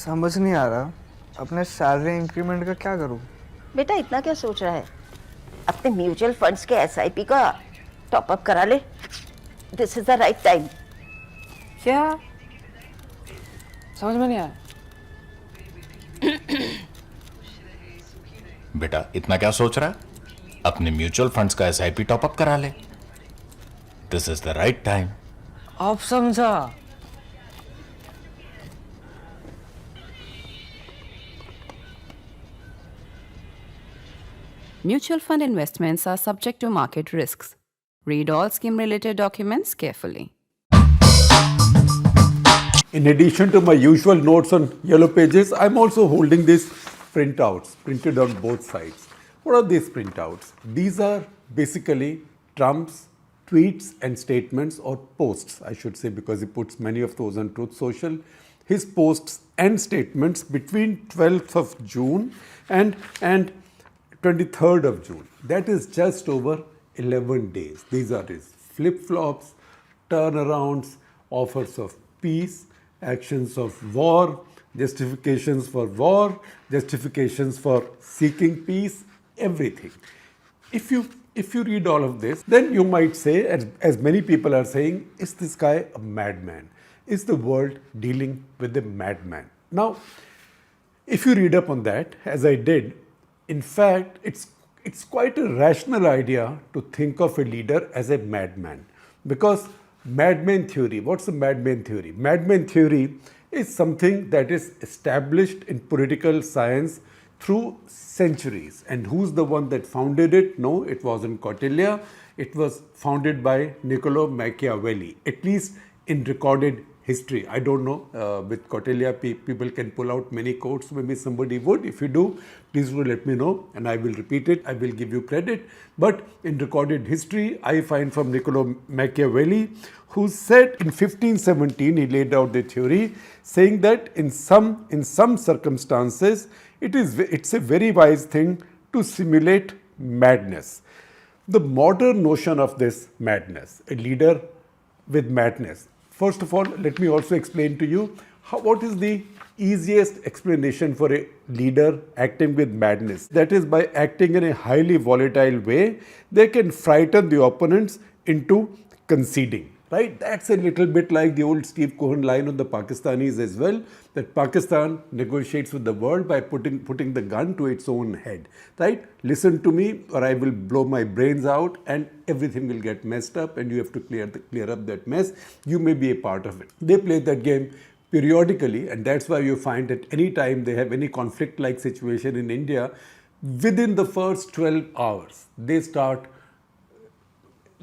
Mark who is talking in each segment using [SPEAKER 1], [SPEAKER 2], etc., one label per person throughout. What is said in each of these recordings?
[SPEAKER 1] समझ नहीं आ रहा अपने सैलरी इंक्रीमेंट का क्या करूं।
[SPEAKER 2] बेटा इतना क्या सोच रहा है? अपने म्यूचुअल फंड्स के एसआईपी का टॉप अप करा ले। This is the right time.
[SPEAKER 3] क्या? समझ में नहीं आया।
[SPEAKER 4] बेटा इतना क्या सोच रहा है? अपने म्यूचुअल फंड्स का एसआईपी टॉप अप करा ले। This is the right time.
[SPEAKER 3] आप समझा।
[SPEAKER 5] Mutual fund investments are subject to market risks. Read all scheme-related documents carefully.
[SPEAKER 6] In addition to my usual notes on yellow pages, I'm also holding these printouts printed on both sides. What are these printouts? These are basically Trump's tweets and statements, or posts, I should say, because he puts many of those on Truth Social. His posts and statements between 12th of June and 23rd of June. That is just over 11 days. These are his flip-flops, turnarounds, offers of peace, actions of war, justifications for war, justifications for seeking peace, everything. If you read all of this, then you might say, as many people are saying, is this guy a madman? Is the world dealing with a madman? Now, if you read up on that, as I did, in fact, it's quite a rational idea to think of a leader as a madman, because Madman Theory, what's the Madman Theory? Madman Theory is something that is established in political science through centuries. And who's the one that founded it? No, it wasn't Kautilya. It was founded by Niccolo Machiavelli, at least in recorded history. I don't know, with Kautilya people can pull out many quotes, maybe somebody would. If you do, please do let me know and I will repeat it, I will give you credit. But in recorded history, I find from Niccolo Machiavelli, who said in 1517, he laid out the theory, saying that in some circumstances, it's a very wise thing to simulate madness. The modern notion of this madness, a leader with madness. First of all, let me also explain to you what is the easiest explanation for a leader acting with madness. That is, by acting in a highly volatile way, they can frighten the opponents into conceding. Right? That's a little bit like the old Steve Cohen line on the Pakistanis as well, that Pakistan negotiates with the world by putting the gun to its own head. Right? Listen to me or I will blow my brains out and everything will get messed up and you have to clear up that mess. You may be a part of it. They play that game periodically, and that's why you find that any time they have any conflict-like situation in India, within the first 12 hours,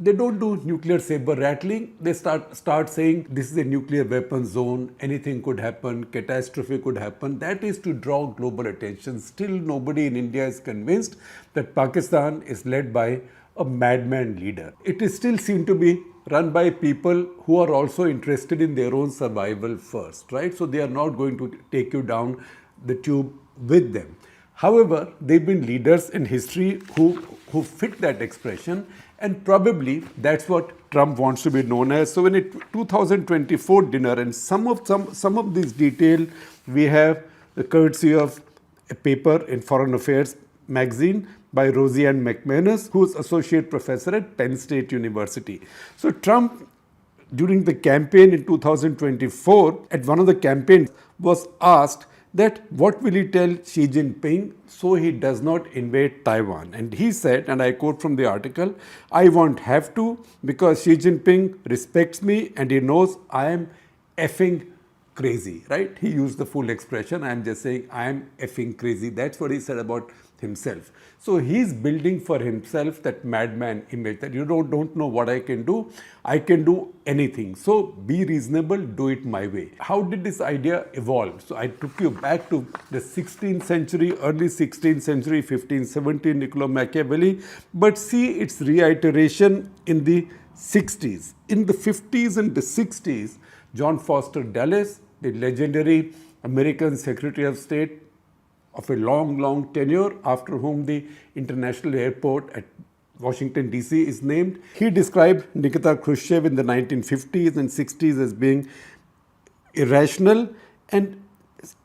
[SPEAKER 6] they don't do nuclear saber rattling. They start saying this is a nuclear weapon zone, anything could happen, catastrophe could happen. That is to draw global attention. Still nobody in India is convinced that Pakistan is led by a madman leader. It is still seen to be run by people who are also interested in their own survival first, right? So they are not going to take you down the tube with them. However, they've been leaders in history who fit that expression, and probably that's what Trump wants to be known as. So in a 2024 dinner, and some of these detail we have the courtesy of a paper in Foreign Affairs magazine by Roseanne McManus, who's associate professor at Penn State University. So Trump, during the campaign in 2024, at one of the campaigns, was asked that what will he tell Xi Jinping so he does not invade Taiwan. And he said, and I quote from the article, "I won't have to because Xi Jinping respects me and he knows I am effing crazy," right? He used the full expression. I am just saying I am effing crazy. That's what he said about himself. So he's building for himself that madman image, that you don't know what I can do. I can do anything. So be reasonable, do it my way. How did this idea evolve? So I took you back to the 16th century, early 16th century, 1517, Niccolo Machiavelli, but see its reiteration in the 60s. In the 50s and the 60s, John Foster Dulles, the legendary American Secretary of State, of a long tenure, after whom the international airport at Washington, D.C. is named. He described Nikita Khrushchev in the 1950s and 60s as being irrational and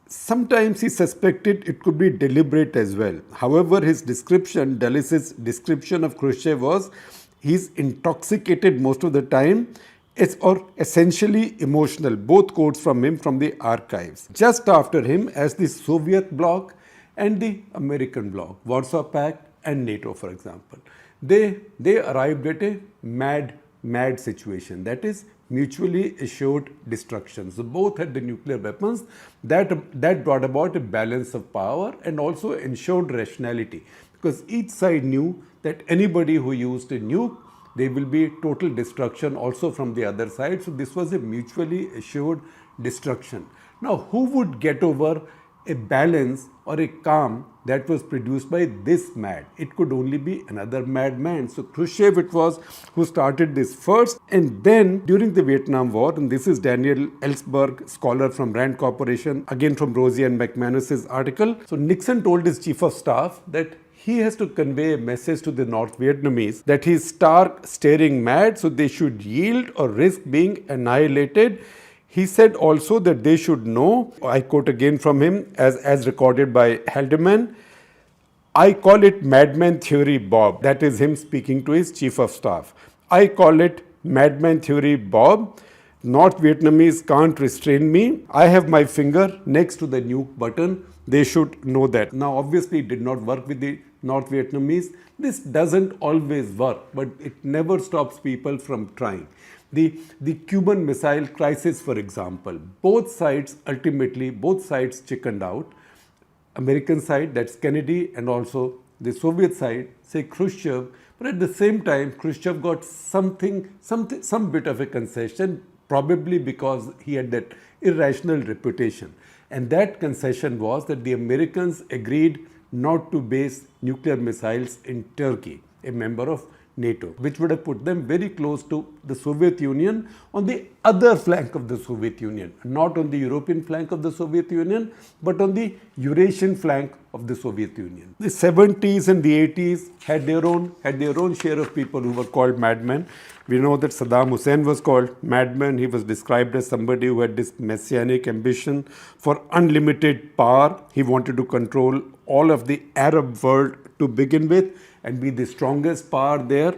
[SPEAKER 6] Sometimes he suspected it could be deliberate as well. However, his description, Dulles' description of Khrushchev was he's intoxicated most of the time or essentially emotional. Both quotes from him from the archives. Just after him, as the Soviet bloc and the American bloc, Warsaw Pact and NATO, for example, they arrived at a mad situation, that is mutually assured destruction. So both had the nuclear weapons. That brought about a balance of power and also ensured rationality, because each side knew that anybody who used a nuke, there will be total destruction also from the other side. So this was a mutually assured destruction. Now, who would get over a balance or a calm that was produced by this mad? It could only be another madman. So Khrushchev it was who started this first, and then during the Vietnam War, and this is Daniel Ellsberg, scholar from Rand Corporation, again from Rosie and McManus's article. So Nixon told his chief of staff that he has to convey a message to the North Vietnamese that he is stark, staring mad, so they should yield or risk being annihilated. He said also that they should know, I quote again from him as recorded by Haldeman, I call it Madman Theory, Bob. That is him speaking to his chief of staff. I call it Madman Theory, Bob. North Vietnamese can't restrain me. I have my finger next to the nuke button. They should know that. Now, obviously, it did not work with the North Vietnamese. This doesn't always work, but it never stops people from trying. The Cuban Missile Crisis, for example, both sides chickened out. American side, that's Kennedy, and also the Soviet side, say Khrushchev. But at the same time, Khrushchev got some bit of a concession, probably because he had that irrational reputation. And that concession was that the Americans agreed not to base nuclear missiles in Turkey, a member of NATO, which would have put them very close to the Soviet Union on the other flank of the Soviet Union, not on the European flank of the Soviet Union, but on the Eurasian flank of the Soviet Union. The 70s and the 80s had their own share of people who were called madmen. We know that Saddam Hussein was called madman. He was described as somebody who had this messianic ambition for unlimited power. He wanted to control all of the Arab world to begin with and be the strongest power there.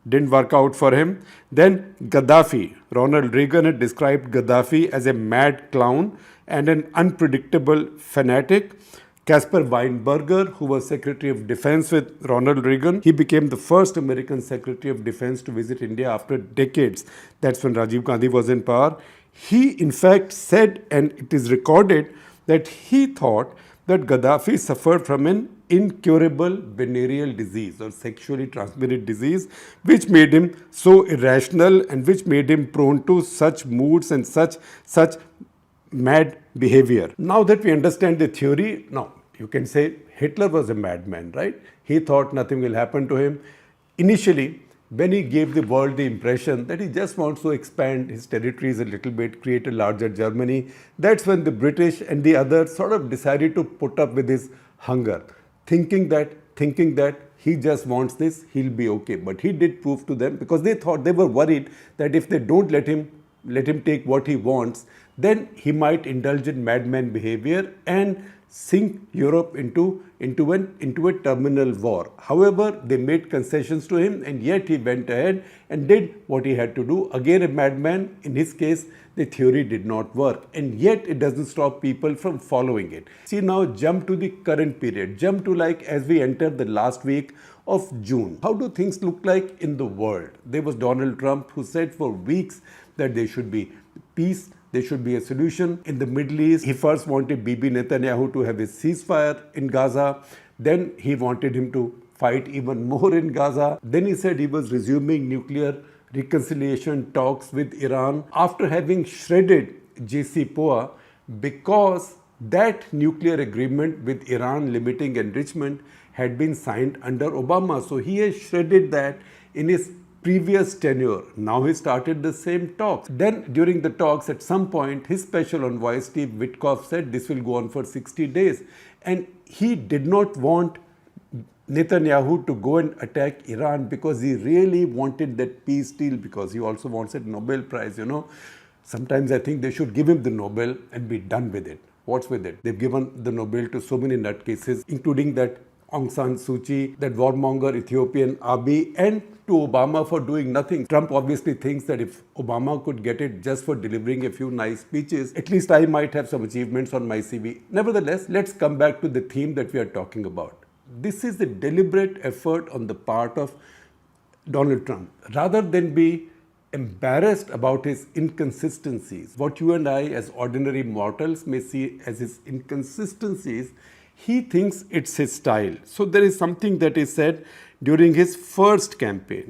[SPEAKER 6] Didn't work out for him. Then Gaddafi. Ronald Reagan had described Gaddafi as a mad clown and an unpredictable fanatic. Caspar Weinberger, who was Secretary of Defense with Ronald Reagan, he became the first American Secretary of Defense to visit India after decades. That's when Rajiv Gandhi was in power. He, in fact, said, and it is recorded, that he thought that Gaddafi suffered from an incurable venereal disease or sexually transmitted disease, which made him so irrational and which made him prone to such moods and such mad behavior. Now that we understand the theory, now you can say Hitler was a madman, right? He thought nothing will happen to him. Initially, when he gave the world the impression that he just wants to expand his territories a little bit, create a larger Germany, that's when the British and the others sort of decided to put up with his hunger, thinking that he just wants this, he'll be okay. But he did prove to them, because they were worried that if they don't let him take what he wants, then he might indulge in madman behavior and sink Europe into a terminal war. However, they made concessions to him, and yet he went ahead and did what he had to do. Again, a madman. In his case, the theory did not work, and yet it doesn't stop people from following it. See, now jump to the current period. Jump to as we enter the last week of June. How do things look like in the world? There was Donald Trump, who said for weeks that there should be peace, there should be a solution in the Middle East. He first wanted Bibi Netanyahu to have a ceasefire in Gaza. Then he wanted him to fight even more in Gaza. Then he said he was resuming nuclear reconciliation talks with Iran after having shredded JCPOA, because that nuclear agreement with Iran limiting enrichment had been signed under Obama. So he has shredded that in his previous tenure. Now he started the same talks. Then during the talks, at some point, his special envoy Steve Witkoff said this will go on for 60 days. And he did not want Netanyahu to go and attack Iran, because he really wanted that peace deal, because he also wants a Nobel Prize, Sometimes I think they should give him the Nobel and be done with it. What's with it? They've given the Nobel to so many nutcases, including that Aung San Suu Kyi, that warmonger Ethiopian Abiy, and to Obama for doing nothing. Trump obviously thinks that if Obama could get it just for delivering a few nice speeches, at least I might have some achievements on my CV. Nevertheless, let's come back to the theme that we are talking about. This is a deliberate effort on the part of Donald Trump. Rather than be embarrassed about his inconsistencies, what you and I as ordinary mortals may see as his inconsistencies, he thinks it's his style. So there is something that is said during his first campaign.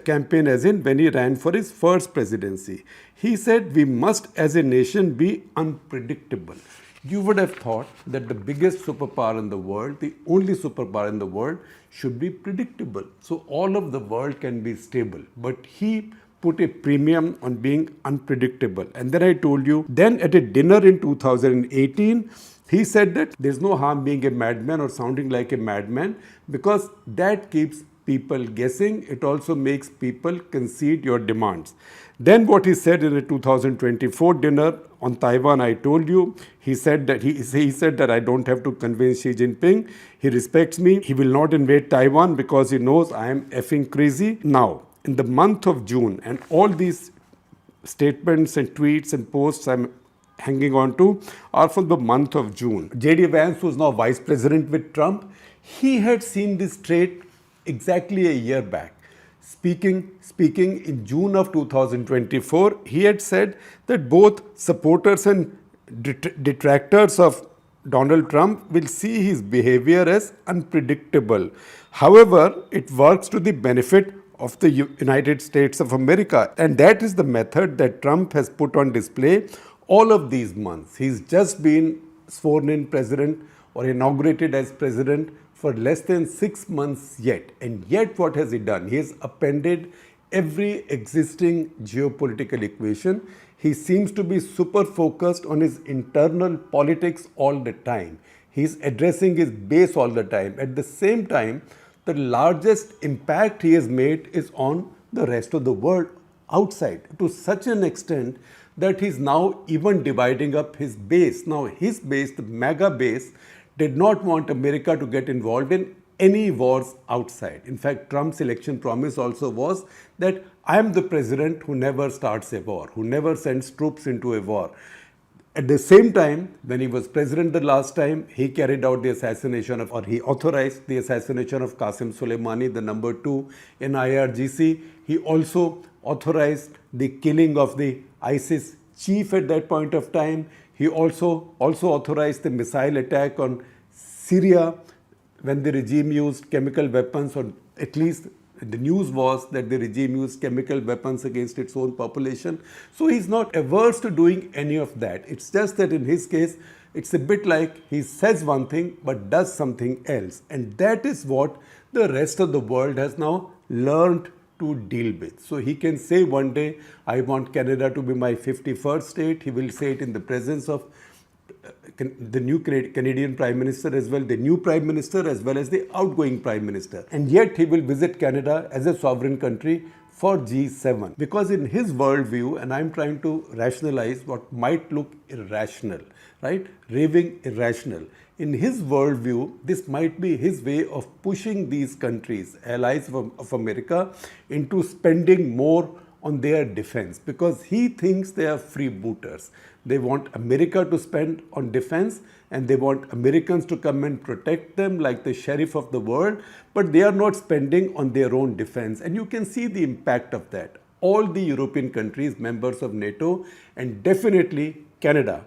[SPEAKER 6] Campaign as in when he ran for his first presidency. He said, we must as a nation be unpredictable. You would have thought that the biggest superpower in the world, the only superpower in the world, should be predictable. So all of the world can be stable. But he put a premium on being unpredictable. And then I told you, then at a dinner in 2018, he said that there's no harm being a madman or sounding like a madman because that keeps people guessing. It also makes people concede your demands. Then what he said in a 2024 dinner on Taiwan, I told you, he said that he said that I don't have to convince Xi Jinping. He respects me. He will not invade Taiwan because he knows I am effing crazy. Now, in the month of June, and all these statements and tweets and posts I'm hanging on to are from the month of June. J.D. Vance, who is now vice president with Trump, he had seen this trait exactly a year back. Speaking in June of 2024, he had said that both supporters and detractors of Donald Trump will see his behavior as unpredictable. However, it works to the benefit of the United States of America. And that is the method that Trump has put on display all of these months. He's just been sworn in president or inaugurated as president for less than 6 months yet. And yet what has he done? He has appended every existing geopolitical equation. He seems to be super focused on his internal politics all the time. He's addressing his base all the time. At the same time, the largest impact he has made is on the rest of the world outside, to such an extent that he's now even dividing up his base. Now his base, the mega base, did not want America to get involved in any wars outside. In fact, Trump's election promise also was that I am the president who never starts a war, who never sends troops into a war. At the same time, when he was president the last time, he carried out the assassination of, or he authorized the assassination of Qasem Soleimani, the number 2 in IRGC. He also authorized the killing of the ISIS chief at that point of time. He also authorized the missile attack on Syria when the regime used chemical weapons, or at least the news was that the regime used chemical weapons against its own population. So he's not averse to doing any of that. It's just that in his case, it's a bit like he says one thing but does something else. And that is what the rest of the world has now learned to deal with. So he can say one day, I want Canada to be my 51st state. He will say it in the presence of the new Canadian Prime Minister as well, the new Prime Minister as well as the outgoing Prime Minister. And yet he will visit Canada as a sovereign country for G7. Because in his worldview, and I'm trying to rationalize what might look irrational, right? Raving irrational. In his worldview, this might be his way of pushing these countries, allies of America, into spending more on their defense, because he thinks they are freebooters. They want America to spend on defense and they want Americans to come and protect them like the sheriff of the world, but they are not spending on their own defense. And you can see the impact of that. All the European countries, members of NATO, and definitely Canada,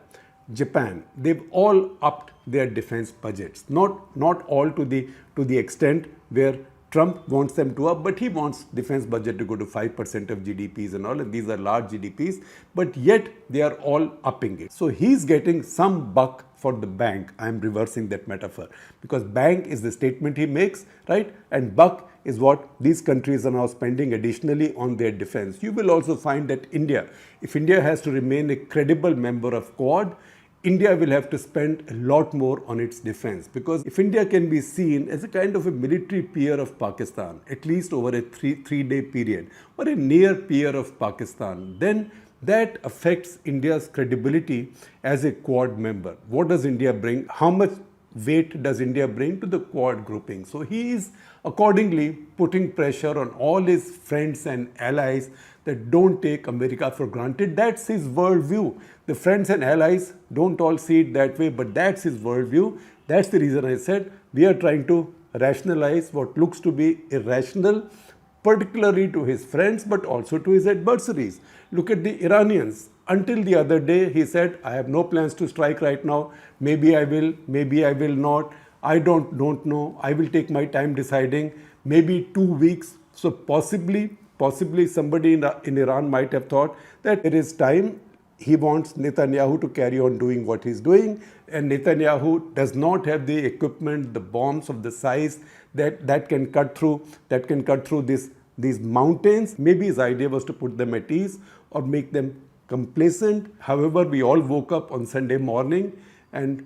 [SPEAKER 6] Japan, they've all upped their defense budgets. Not all to the extent where Trump wants them to up, but he wants defense budget to go to 5% of GDPs and all, and these are large GDPs, but yet they are all upping it. So he's getting some buck for the bank. I'm reversing that metaphor, because bank is the statement he makes, right? And buck is what these countries are now spending additionally on their defense. You will also find that India, if India has to remain a credible member of Quad, India will have to spend a lot more on its defense, because if India can be seen as a kind of a military peer of Pakistan, at least over a three-day period, or a near peer of Pakistan, then that affects India's credibility as a Quad member. What does India bring? How much weight does India bring to the Quad grouping? So he is accordingly putting pressure on all his friends and allies that don't take America for granted. That's his worldview. The friends and allies don't all see it that way, but that's his worldview. That's the reason I said we are trying to rationalize what looks to be irrational, particularly to his friends, but also to his adversaries. Look at the Iranians. Until the other day, he said, I have no plans to strike right now. Maybe I will not. I don't know. I will take my time deciding. Maybe 2 weeks. So possibly somebody in Iran might have thought that it is time. He wants Netanyahu to carry on doing what he's doing, and Netanyahu does not have the equipment, the bombs of the size that can cut through these mountains. Maybe his idea was to put them at ease or make them complacent. However, we all woke up on Sunday morning and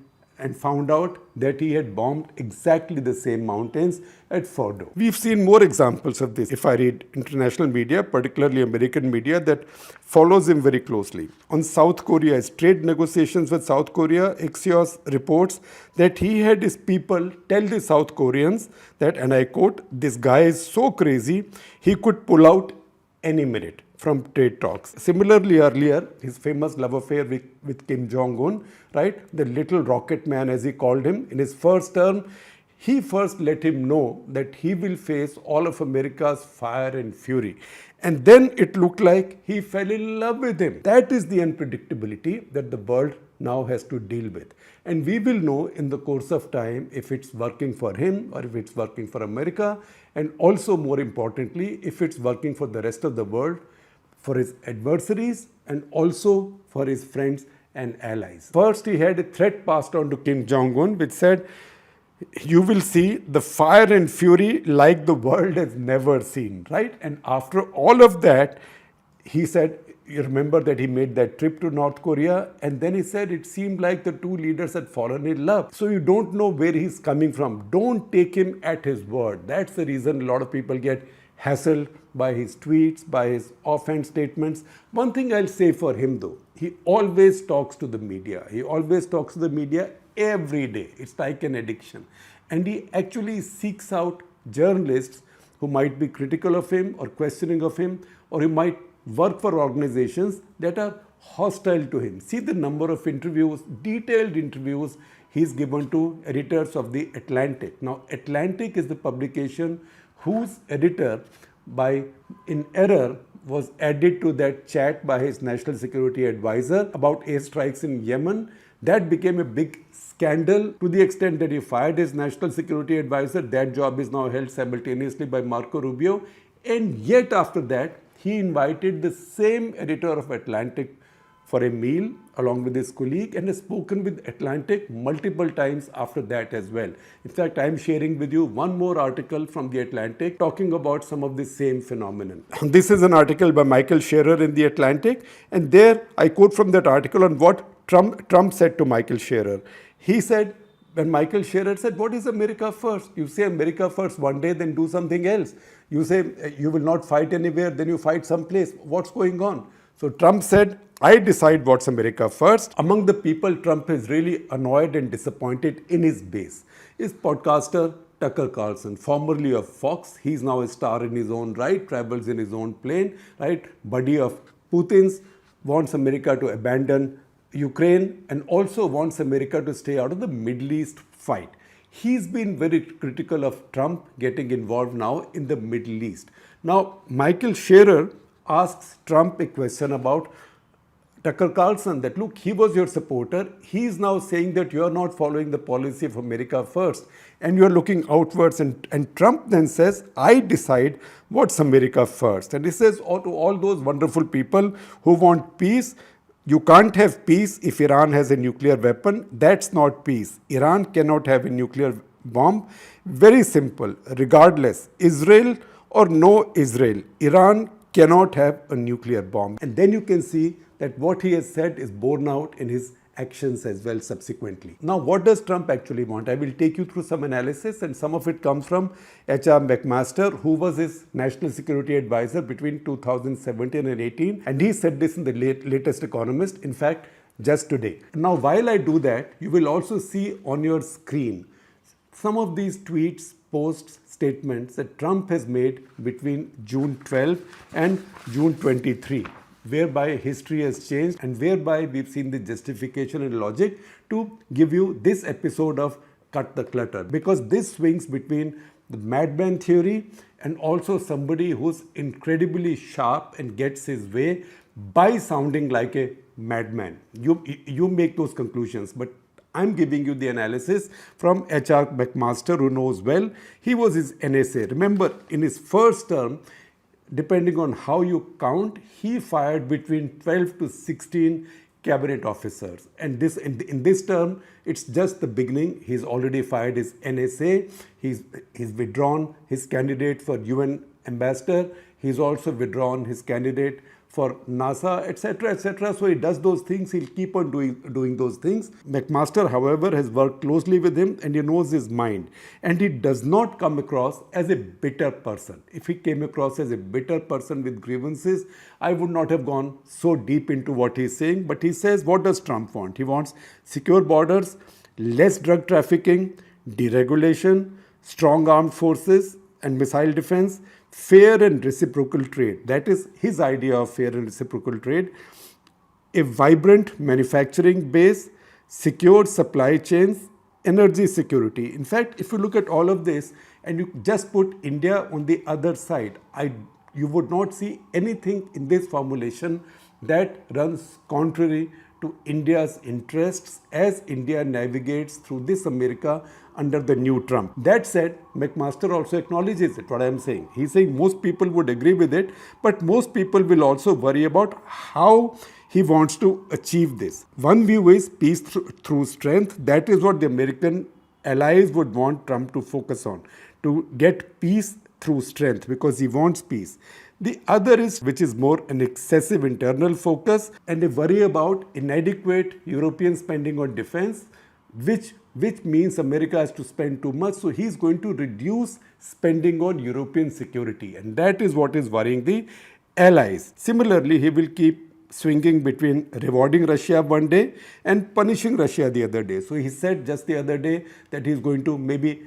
[SPEAKER 6] found out that he had bombed exactly the same mountains at Fordo. We've seen more examples of this. If I read international media, particularly American media, that follows him very closely. On South Korea's trade negotiations with South Korea, Axios reports that he had his people tell the South Koreans that, and I quote, this guy is so crazy, he could pull out any minute from trade talks. Similarly, earlier, his famous love affair with Kim Jong-un, right? The little rocket man, as he called him, in his first term, he first let him know that he will face all of America's fire and fury. And then it looked like he fell in love with him. That is the unpredictability that the world now has to deal with. And we will know in the course of time if it's working for him or if it's working for America, and also more importantly, if it's working for the rest of the world, for his adversaries and also for his friends and allies. First, he had a threat passed on to Kim Jong-un which said, you will see the fire and fury like the world has never seen, right? And after all of that, he said, you remember that he made that trip to North Korea, and then he said it seemed like the two leaders had fallen in love. So you don't know where he's coming from. Don't take him at his word. That's the reason a lot of people get hassled by his tweets, by his offhand statements. One thing I'll say for him though, he always talks to the media. He always talks to the media every day. It's like an addiction. And he actually seeks out journalists who might be critical of him or questioning of him, or he might work for organizations that are hostile to him. See the number of interviews, detailed interviews he's given to editors of The Atlantic. Now, Atlantic is the publication whose editor, in error, was added to that chat by his national security advisor about airstrikes in Yemen. That became a big scandal to the extent that he fired his national security advisor. That job is now held simultaneously by Marco Rubio. And yet after that, he invited the same editor of Atlantic for a meal along with his colleague and has spoken with Atlantic multiple times after that as well. In fact, I am sharing with you one more article from The Atlantic talking about some of the same phenomenon. This is an article by Michael Scherer in The Atlantic, and there I quote from that article on what Trump said to Michael Scherer. He said, when Michael Scherer said, what is America first? You say America first one day, then do something else. You say you will not fight anywhere, then you fight someplace. What's going on? So Trump said, I decide what's America first. Among the people Trump is really annoyed and disappointed in his base is podcaster Tucker Carlson, formerly of Fox. He's now a star in his own right, travels in his own plane, right? Buddy of Putin's, wants America to abandon Ukraine and also wants America to stay out of the Middle East fight. He's been very critical of Trump getting involved now in the Middle East. Now, Michael Scherer asks Trump a question about Tucker Carlson that, look, he was your supporter. He's now saying that you're not following the policy of America first and you're looking outwards. And Trump then says, I decide what's America first. And he says to all those wonderful people who want peace, you can't have peace if Iran has a nuclear weapon. That's not peace. Iran cannot have a nuclear bomb. Very simple. Regardless, Israel or no Israel, Iran cannot have a nuclear bomb. And then you can see that what he has said is borne out in his actions as well subsequently. Now, what does Trump actually want? I will take you through some analysis, and some of it comes from H.R. McMaster, who was his national security advisor between 2017 and 18, and he said this in the latest Economist, in fact, just today. Now, while I do that, you will also see on your screen some of these tweets, posts, statements that Trump has made between June 12 and June 23, whereby history has changed and whereby we've seen the justification and logic to give you this episode of Cut the Clutter, because this swings between the Madman Theory and also somebody who's incredibly sharp and gets his way by sounding like a madman. You make those conclusions, but I'm giving you the analysis from H.R. McMaster, who knows well. He was his NSA. Remember, in his first term, depending on how you count, he fired between 12 to 16 cabinet officers. And this in this term, it's just the beginning. He's already fired his NSA. He's withdrawn his candidate for UN ambassador. He's also withdrawn his candidate for NASA, etc., etc. So he does those things. He'll keep on doing those things. McMaster, however, has worked closely with him and he knows his mind. And he does not come across as a bitter person. If he came across as a bitter person with grievances, I would not have gone so deep into what he's saying. But he says, what does Trump want? He wants secure borders, less drug trafficking, deregulation, strong armed forces and missile defense, fair and reciprocal trade. That is his idea of fair and reciprocal trade. A vibrant manufacturing base, secure supply chains, energy security. In fact, if you look at all of this and you just put India on the other side, you would not see anything in this formulation that runs contrary to India's interests as India navigates through this America under the new Trump. That said, McMaster also acknowledges it, what I am saying. He's saying most people would agree with it, but most people will also worry about how he wants to achieve this. One view is peace through strength. That is what the American allies would want Trump to focus on, to get peace through strength, because he wants peace. The other is, which is more an excessive internal focus and a worry about inadequate European spending on defense, which means America has to spend too much. So he's going to reduce spending on European security. And that is what is worrying the allies. Similarly, he will keep swinging between rewarding Russia one day and punishing Russia the other day. So he said just the other day that he's going to, maybe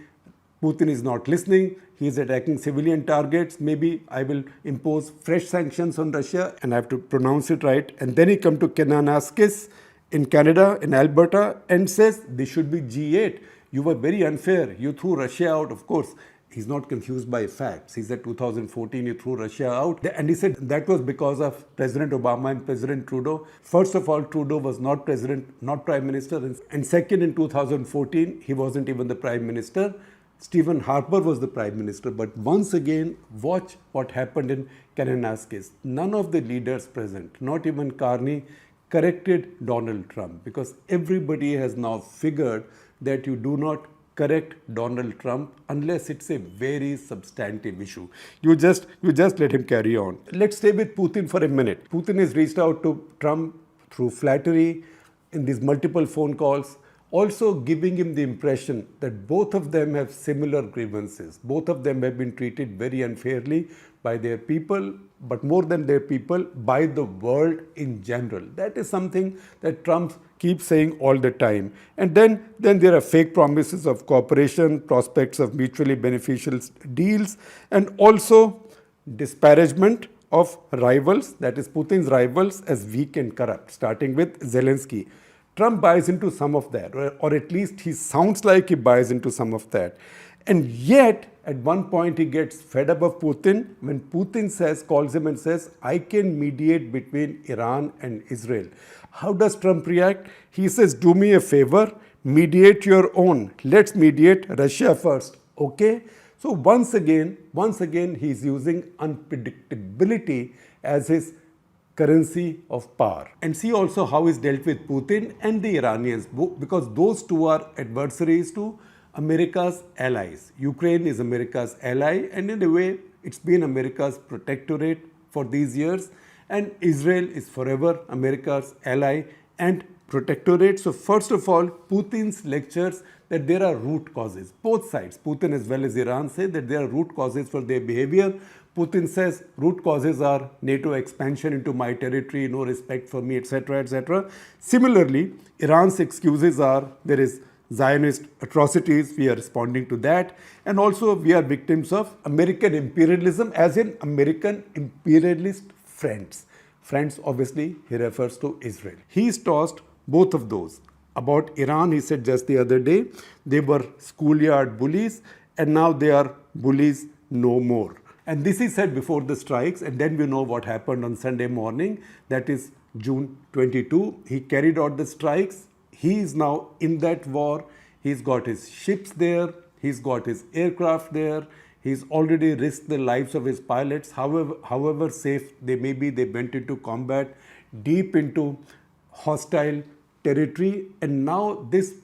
[SPEAKER 6] Putin is not listening, he's attacking civilian targets, maybe I will impose fresh sanctions on Russia, and I have to pronounce it right. And then he come to Kananaskis in Canada, in Alberta, and says this should be G8. You were very unfair. You threw Russia out. Of course, he's not confused by facts. He said 2014 you threw Russia out. And he said that was because of President Obama and President Trudeau. First of all, Trudeau was not president, not prime minister. And second, in 2014, he wasn't even the prime minister. Stephen Harper was the prime minister. But once again, watch what happened in Kananaskis. None of the leaders present, not even Carney, corrected Donald Trump, because everybody has now figured that you do not correct Donald Trump unless it's a very substantive issue. You just let him carry on. Let's stay with Putin for a minute. Putin has reached out to Trump through flattery in these multiple phone calls, also giving him the impression that both of them have similar grievances. Both of them have been treated very unfairly by their people, but more than their people, by the world in general. That is something that Trump keeps saying all the time. And then there are fake promises of cooperation, prospects of mutually beneficial deals, and also disparagement of rivals, that is Putin's rivals, as weak and corrupt, starting with Zelensky. Trump buys into some of that, or at least he sounds like he buys into some of that. And yet, at one point, he gets fed up of Putin when Putin calls him and says, I can mediate between Iran and Israel. How does Trump react? He says, do me a favor, mediate your own. Let's mediate Russia first. Okay? So once again, he's using unpredictability as his currency of power. And see also how he's dealt with Putin and the Iranians, because those two are adversaries to America's allies. Ukraine is America's ally, and in a way, it's been America's protectorate for these years, and Israel is forever America's ally and protectorate. So first of all, Putin's lectures that there are root causes. Both sides, Putin as well as Iran, say that there are root causes for their behavior. Putin says root causes are NATO expansion into my territory, no respect for me, etc., etc. Similarly, Iran's excuses are there is Zionist atrocities, we are responding to that, and also we are victims of American imperialism, as in American imperialist friends. Friends, obviously, he refers to Israel. He's tossed both of those. About Iran, he said just the other day, they were schoolyard bullies, and now they are bullies no more. And this he said before the strikes, and then we know what happened on Sunday morning, that is June 22. He carried out the strikes. He is now in that war. He's got his ships there. He's got his aircraft there. He's already risked the lives of his pilots. However safe they may be, they went into combat, deep into hostile territory. And now this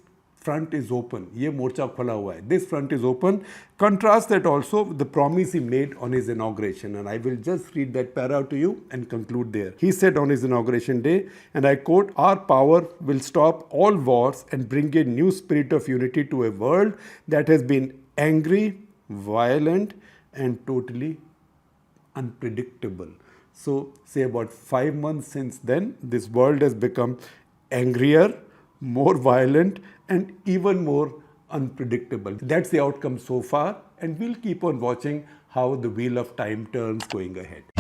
[SPEAKER 6] front is open. ये मोर्चा खुला हुआ है. This front is open. Contrast that also with the promise he made on his inauguration. And I will just read that para to you and conclude there. He said on his inauguration day, and I quote, "Our power will stop all wars and bring a new spirit of unity to a world that has been angry, violent, and totally unpredictable." So say about 5 months since then, this world has become angrier, more violent, and even more unpredictable. That's the outcome so far, and we'll keep on watching how the wheel of time turns going ahead.